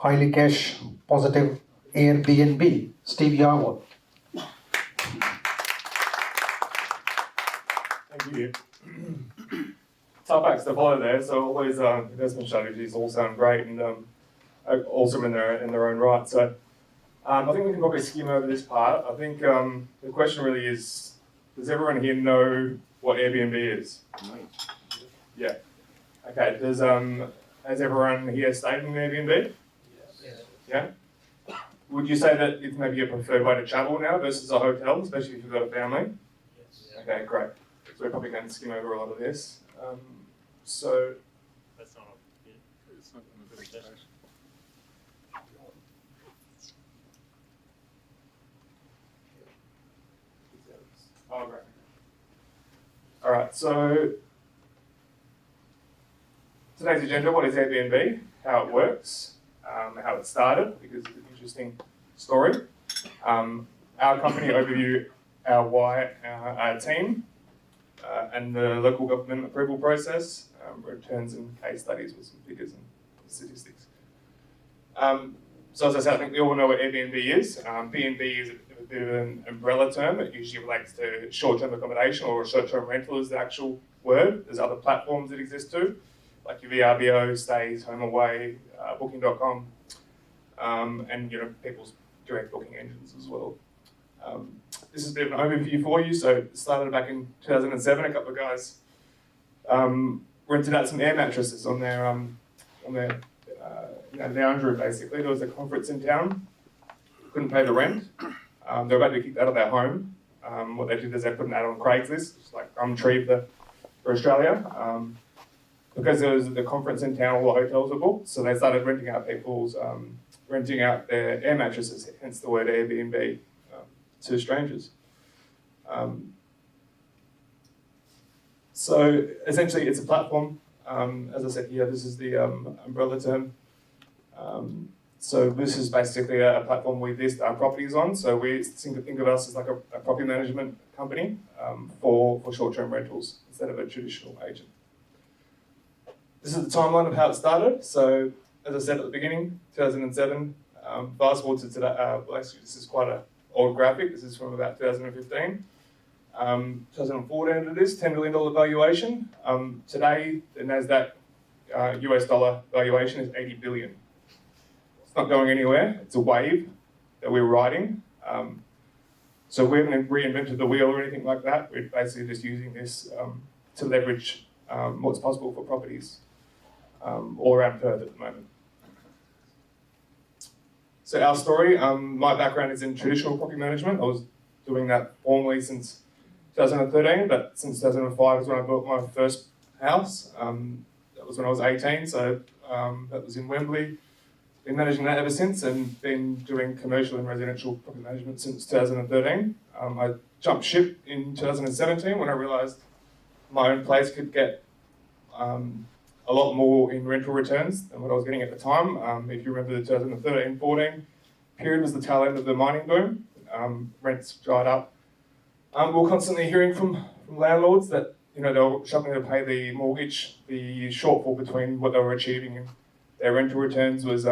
highly cash positive Air BnB, Steve Yarwood. Thank you. Tough acts to follow there. So all those investment strategies all sound great and awesome in their own right. So I think we can probably skim over this part. I think the question really is, does everyone here know what Airbnb is? Yeah. Okay. Has everyone here stayed in Airbnb? Yes. Yeah. Would you say that it's maybe a preferred way to travel now versus a hotel, especially if you've got a family? Yes. Okay, great. So we're probably going to skim over a lot of this. So That's not it's not a good session. Oh, great. All right, so today's agenda, what is Airbnb, how it works, how it started, because it's an interesting story. Our company overview, our why, our team, and the local government approval process, returns and case studies with some figures and statistics. So as I said, I think we all know what Airbnb is. B&B is a bit of an umbrella term. It usually relates to short-term accommodation, or short-term rental is the actual word. There's other platforms that exist too, like your VRBO, Stays, HomeAway, Booking.com, and people's direct booking engines as well. This is a bit of an overview for you. So it started back in 2007. A couple of guys rented out some air mattresses on their lounge room. Basically, there was a conference in town. Couldn't pay the rent. They were about to be kicked out of their home. What they did is they put an ad on Craigslist, just like Tree for Australia. Because there was the conference in town, all the hotels were booked, so they started renting out their air mattresses. Hence the word Airbnb. To strangers. So essentially it's a platform. As I said here, this is the umbrella term. So this is basically a platform we list our properties on. So we think of us as like a property management company for short-term rentals instead of a traditional agent. This is the timeline of how it started. So as I said at the beginning, 2007, fast forward to today, actually this is quite a old graphic. This is from about 2015. 2014 it is, $10 million valuation. Today, the NASDAQ US dollar valuation is 80 billion. It's not going anywhere. It's a wave that we're riding. So we haven't reinvented the wheel or anything like that. We're basically just using this to leverage what's possible for properties all around Perth at the moment. So our story, my background is in traditional property management. I was doing that formally since 2013, but since 2005 is when I bought my first house. That was when I was 18, so that was in Wembley. Been managing that ever since and been doing commercial and residential property management since 2013. I jumped ship in 2017 when I realised my own place could get a lot more in rental returns than what I was getting at the time. If you remember the 2013-14 period was the tail end of the mining boom. Rents dried up. We're constantly hearing from landlords that they were struggling to pay the mortgage. The shortfall between what they were achieving and their rental returns was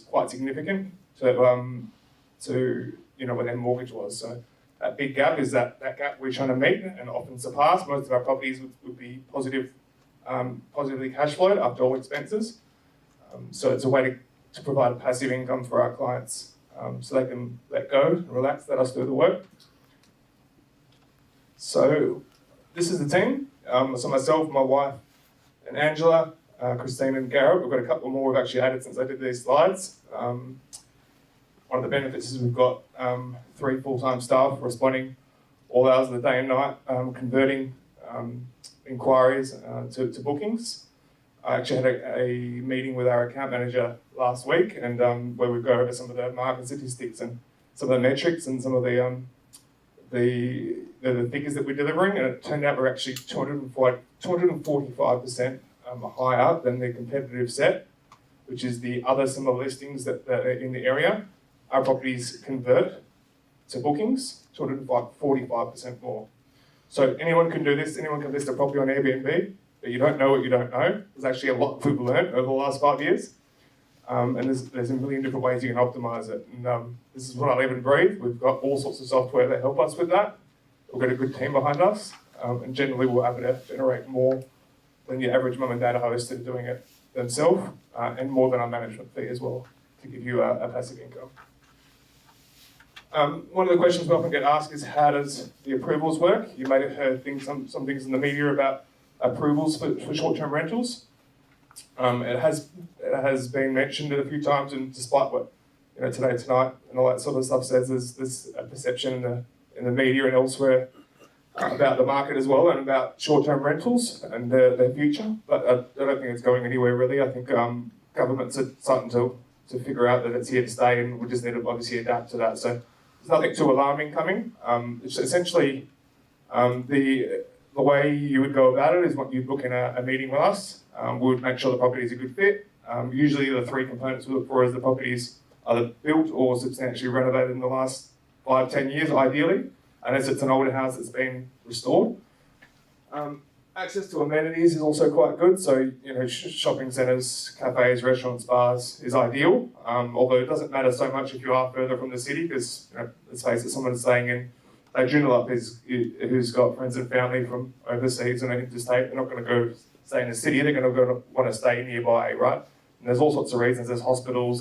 quite significant to what their mortgage was. So that big gap is that gap we're trying to meet and often surpass. Most of our properties would be positively cash flowed after all expenses. So it's a way to provide a passive income for our clients so they can let go and relax, let us do the work. So this is the team. So myself, my wife, and Angela, Christine and Garrett. We've got a couple more we've actually added since I did these slides. One of the benefits is we've got 3 full-time staff responding all hours of the day and night, converting inquiries to bookings. I actually had a meeting with our account manager last week, and where we go over some of the market statistics and some of the metrics and some of the figures that we're delivering, and it turned out we're actually 245% higher than the competitive set, which is the other similar listings that are in the area. Our properties convert to bookings, 245% more. So anyone can do this. Anyone can list a property on Airbnb, but you don't know what you don't know. There's actually a lot we've learned over the last 5 years. And there's a million different ways you can optimize it. And this is what I live and breathe. We've got all sorts of software that help us with that. We've got a good team behind us, and generally we're able to generate more than your average mum and dad host that are doing it themselves, and more than our management fee as well, to give you a passive income. One of the questions we often get asked is, how does the approvals work? You may have heard some things in the media about approvals for short-term rentals. It has been mentioned a few times, and despite what Today Tonight and all that sort of stuff says, there's a perception in the media and elsewhere about the market as well, and about short-term rentals and their future. But I don't think it's going anywhere really. I think governments are starting to figure out that it's here to stay, and we just need to obviously adapt to that. So there's nothing too alarming coming. It's essentially the way you would go about it is what you'd book in a meeting with us. We would make sure the property is a good fit. Usually the three components we look for is the properties either built or substantially renovated in the last 5-10 years, ideally, unless it's an older house that's been restored. Access to amenities is also quite good. So, shopping centres, cafes, restaurants, bars is ideal. Although it doesn't matter so much if you are further from the city, because let's face it, someone staying in Joondalup who's got friends and family from overseas and interstate, they're not going to go stay in the city. They're going to want to stay nearby, right? And there's all sorts of reasons. There's hospitals.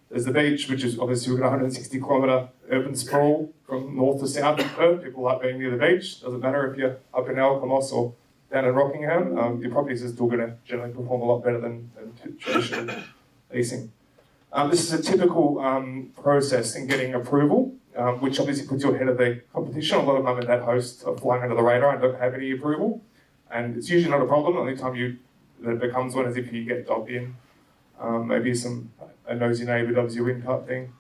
There's the beach, which is obviously we've got 160-kilometre urban sprawl from north to south in Perth. People like being near the beach. Doesn't matter if you're up in Alkimos or down in Rockingham. Your properties are still going to generally perform a lot better than traditional leasing. This is a typical process in getting approval, which obviously puts you ahead of the competition. A lot of mum and dad hosts are flying under the radar and don't have any approval. And it's usually not a problem. The only time that it becomes one is if you get dogged in. Maybe a nosy neighbour does you in type thing.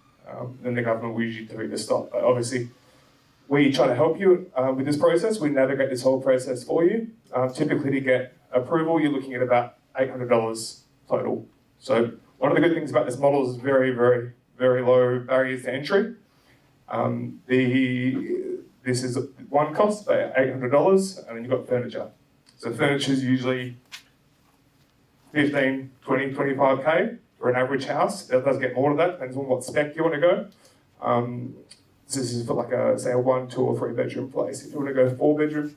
Then the government will usually tell you to stop. But obviously, we try to help you with this process. We navigate this whole process for you. Typically, to get approval, you're looking at about $800 total. So one of the good things about this model is very, very, very low barriers to entry. This is one cost, about $800, and then you've got furniture. So furniture is usually 15, 20, 25K for an average house. It does get more than that, depends on what spec you want to go. This is for like a 1, 2 or 3 bedroom place. If you want to go 4 bedroom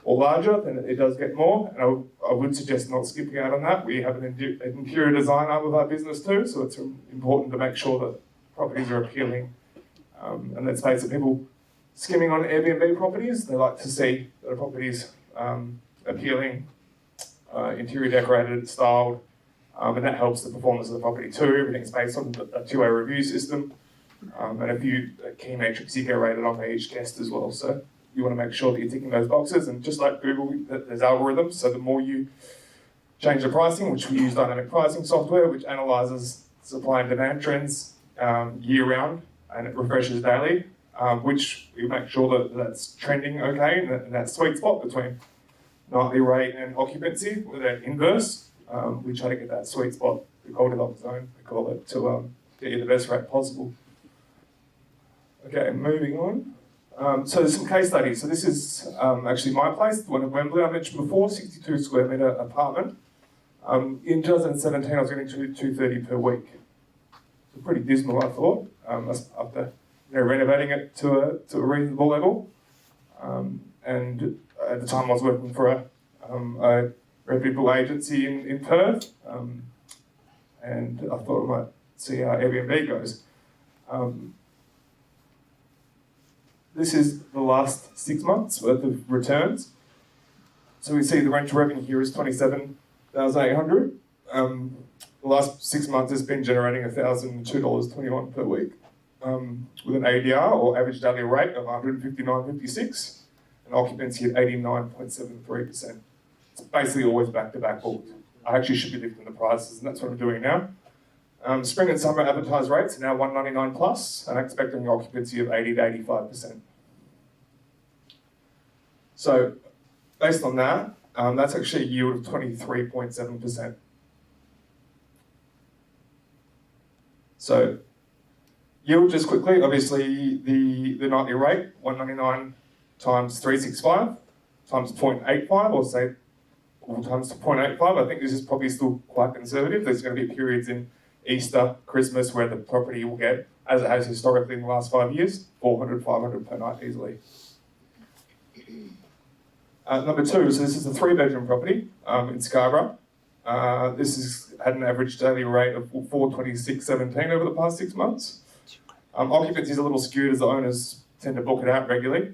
or larger, then it does get more. And I would suggest not skipping out on that. We have an interior design arm of our business too, so it's important to make sure that properties are appealing. And let's face it, people skimming on Airbnb properties, they like to see that a property's appealing, interior decorated, styled, and that helps the performance of the property too. Everything's based on a 2-way review system, and a few key metrics you get rated on by each guest as well. So you want to make sure that you're ticking those boxes, and just like Google, there's algorithms, so the more you change the pricing, which we use dynamic pricing software, which analyzes supply and demand trends year round, and it refreshes daily, which we make sure that that's trending okay, and that sweet spot between nightly rate and occupancy, with that inverse. We try to get that sweet spot, the Goldilocks zone, we call it, to get you the best rate possible. Okay, moving on. So there's some case studies. So this is actually my place, the one in Wembley I mentioned before, 62 square metre apartment. In 2017, I was getting $230 per week. So pretty dismal, I thought, after renovating it to a reasonable level. And at the time, I was working for a reputable agency in Perth, and I thought I might see how Airbnb goes. This is the last 6 months worth of returns. So we see the rental revenue here is $27,800. The last 6 months has been generating $1,002.21 per week, with an ADR or average daily rate of $159.56, and occupancy at 89.73%. It's basically always back-to-back booked. I actually should be lifting the prices, and that's what I'm doing now. Spring and summer advertised rates are now $199 plus, and I'm expecting an occupancy of 80 to 85%. So, based on that, that's actually a yield of 23.7%. So, yield just quickly, obviously the nightly rate, $199 times 365 times 0.85, or say all times 0.85. I think this is probably still quite conservative. There's going to be periods in Easter, Christmas, where the property will get, as it has historically in the last 5 years, 400, 500 per night easily. Number 2, so this is a 3-bedroom property in Scarborough. This has had an average daily rate of 426.17 over the past 6 months. Occupancy is a little skewed as the owners tend to book it out regularly.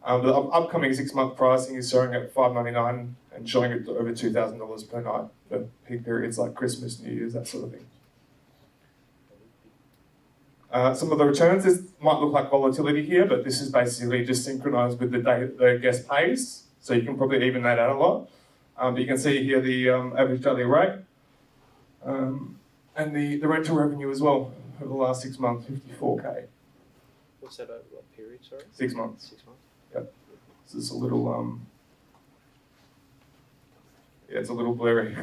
The upcoming 6-month pricing is showing at $599 and showing it over $2,000 per night for peak periods like Christmas, New Year's, that sort of thing. Some of the returns, this might look like volatility here, but this is basically just synchronized with the day the guest pays, so you can probably even that out a lot. But you can see here the average daily rate and the rental revenue as well over the last 6 months, 54K. What's that over what period, sorry? 6 months. 6 months. Yep. So it's a little yeah, it's a little blurry,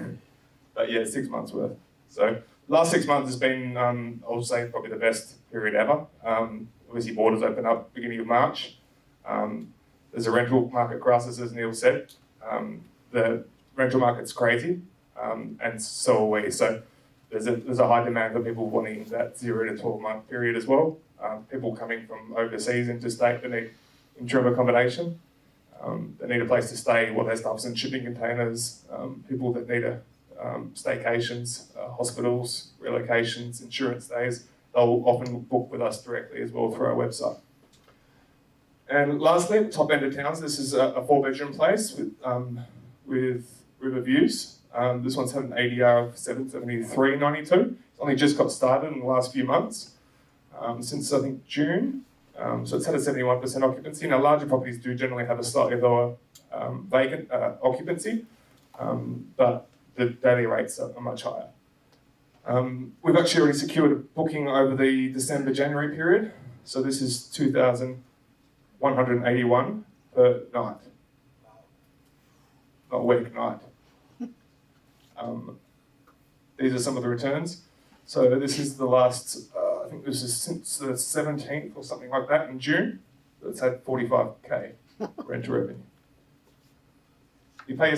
but yeah, 6 months worth. So last 6 months has been, I'll say, probably the best period ever. Obviously, borders open up beginning of March. There's a rental market crisis, as Neil said. The rental market's crazy, and so are we. So there's a high demand for people wanting that 0 to 12 month period as well. People coming from overseas interstate that need interim accommodation. They need a place to stay while their stuff's in shipping containers. People that need staycations, hospitals, relocations, insurance stays, they'll often book with us directly as well through our website. And lastly, top end of towns, this is a 4-bedroom place with river views. This one's had an ADR of 773.92. It's only just got started in the last few months, since I think June. So it's had a 71% occupancy. Now larger properties do generally have a slightly lower vacant occupancy, but the daily rates are much higher. We've actually already secured a booking over the December-January period. So this is 2,181 per night. Not week, night. These are some of the returns. So this is the last, I think this is since the 17th or something like that in June. It's had 45K rental revenue. You pay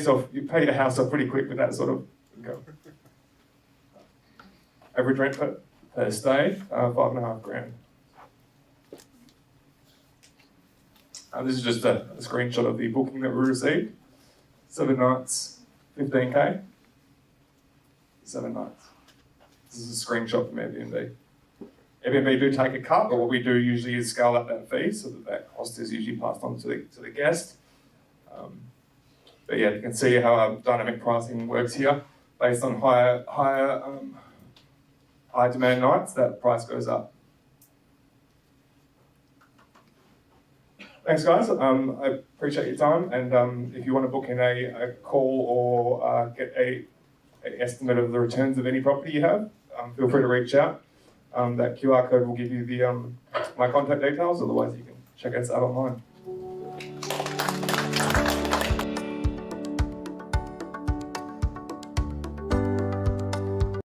your house off pretty quick with that sort of income. Average rent per stay, $5,500. This is just a screenshot of the booking that we received. 7 nights, 15K. 7 nights. This is a screenshot from Airbnb. Airbnb do take a cut, but what we do usually is scale up that fee so that cost is usually passed on to the guest. But yeah, you can see how our dynamic pricing works here. Based on high demand nights, that price goes up. Thanks, guys. I appreciate your time. And if you want to book in a call or get an estimate of the returns of any property you have, feel free to reach out. That QR code will give you my contact details. Otherwise, you can check us out online.